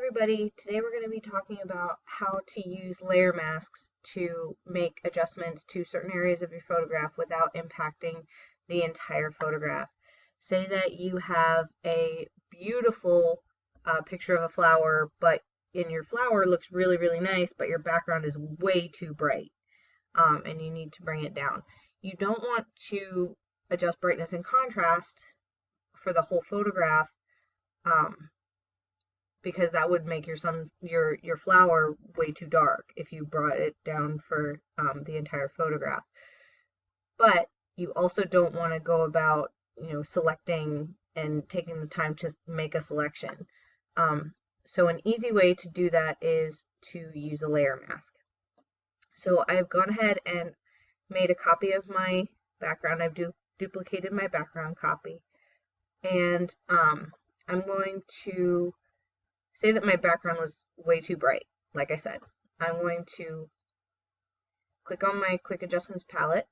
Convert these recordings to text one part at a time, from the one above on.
everybody, today we're going to be talking about how to use layer masks to make adjustments to certain areas of your photograph without impacting the entire photograph. Say that you have a beautiful picture of a flower, but in your flower looks really nice, but your background is way too bright, and you need to bring it down. You don't want to adjust brightness and contrast for the whole photograph, because that would make your flower way too dark if you brought it down for the entire photograph. But you also don't want to go about selecting and taking the time to make a selection. So an easy way to do that is to use a layer mask. So I've gone ahead and made a copy of my background. I've duplicated my background copy, and I'm going to say that my background was way too bright. Like I said, I'm going to click on my quick adjustments palette.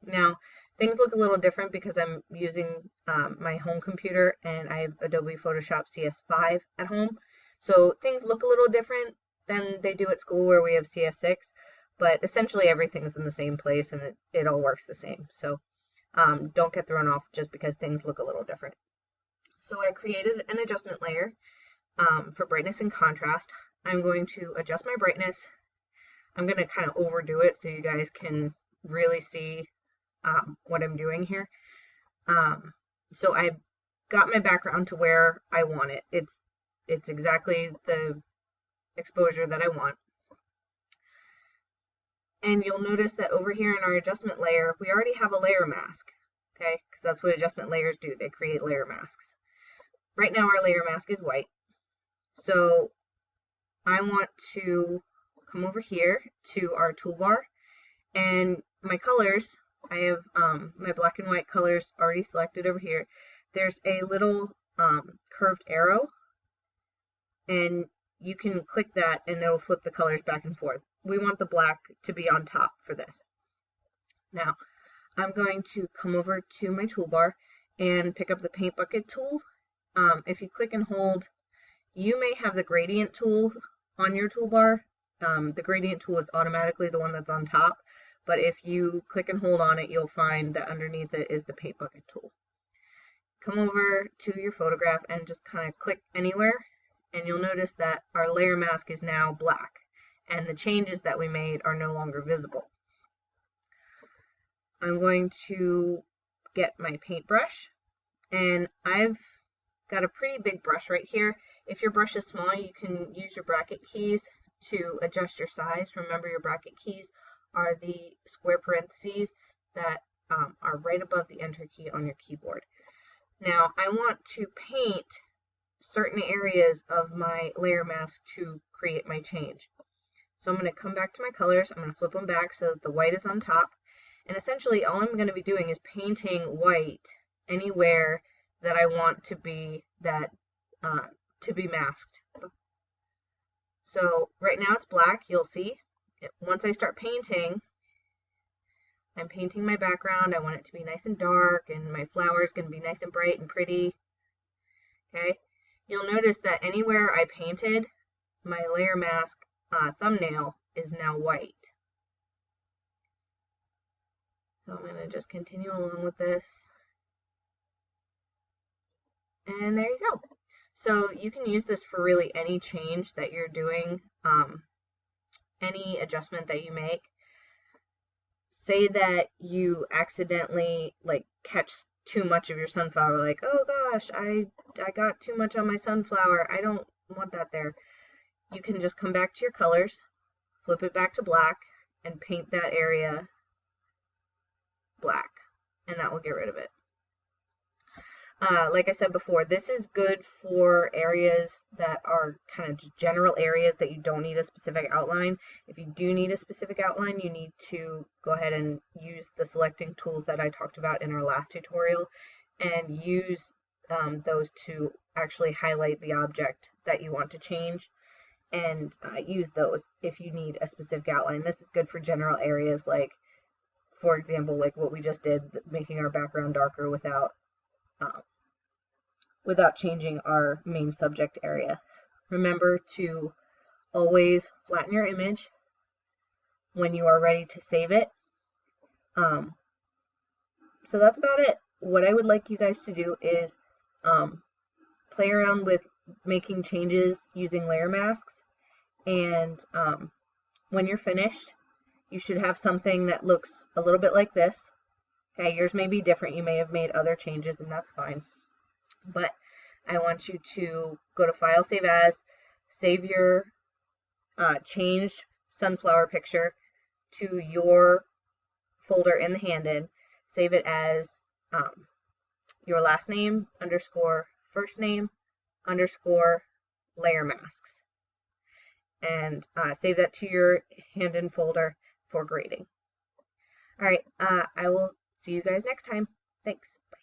Now, things look a little different because I'm using my home computer and I have Adobe Photoshop CS5 at home. So things look a little different than they do at school where we have CS6, but essentially everything's in the same place and it all works the same. So don't get thrown off just because things look a little different. So I created an adjustment layer for brightness and contrast. I'm going to adjust my brightness. I'm going to kind of overdo it so you guys can really see what I'm doing here. So I've got my background to where I want it. It's exactly the exposure that I want. And you'll notice that over here in our adjustment layer, we already have a layer mask, okay? Because that's what adjustment layers do. They create layer masks. Right now our layer mask is white. So I want to come over here to our toolbar, and my colors, I have my black and white colors already selected over here. There's a little curved arrow, and you can click that and it'll flip the colors back and forth. We want the black to be on top for this. Now, I'm going to come over to my toolbar and pick up the paint bucket tool. If you click and hold, you may have the gradient tool on your toolbar. The gradient tool is automatically the one that's on top, but if you click and hold on it, you'll find that underneath it is the paint bucket tool. Come over to your photograph and just kind of click anywhere, and you'll notice that our layer mask is now black, and the changes that we made are no longer visible. I'm going to get my paintbrush, and I've got a pretty big brush right here. If your brush is small, you can use your bracket keys to adjust your size. Remember, your bracket keys are the square parentheses that are right above the enter key on your keyboard. Now, I want to paint certain areas of my layer mask to create my change. So I'm going to come back to my colors. I'm going to flip them back so that the white is on top. And essentially, all I'm going to be doing is painting white anywhere that I want to be masked. So right now it's black, you'll see. Once I start painting, I'm painting my background. I want it to be nice and dark, and my flower is going to be nice and bright and pretty. Okay, you'll notice that anywhere I painted, my layer mask thumbnail is now white. So I'm going to just continue along with this. And there you go. So you can use this for really any change that you're doing, any adjustment that you make. Say that you accidentally catch too much of your sunflower, like, oh gosh, I got too much on my sunflower, I don't want that there. You can just come back to your colors, flip it back to black, and paint that area black, and that will get rid of it. Like I said before, this is good for areas that are kind of just general areas that you don't need a specific outline. If you do need a specific outline, you need to go ahead and use the selecting tools that I talked about in our last tutorial, and use those to actually highlight the object that you want to change, and use those if you need a specific outline. This is good for general areas, like, for example, like what we just did, making our background darker without changing our main subject area. Remember to always flatten your image when you are ready to save it. So that's about it. What I would like you guys to do is play around with making changes using layer masks, and when you're finished, you should have something that looks a little bit like this. Okay, yours may be different. You may have made other changes, and that's fine. But I want you to go to File, Save As, save your changed sunflower picture to your folder in the Handed. Save it as your last name underscore first name underscore layer masks, and save that to your Handed folder for grading. All right, I will see you guys next time. Thanks. Bye.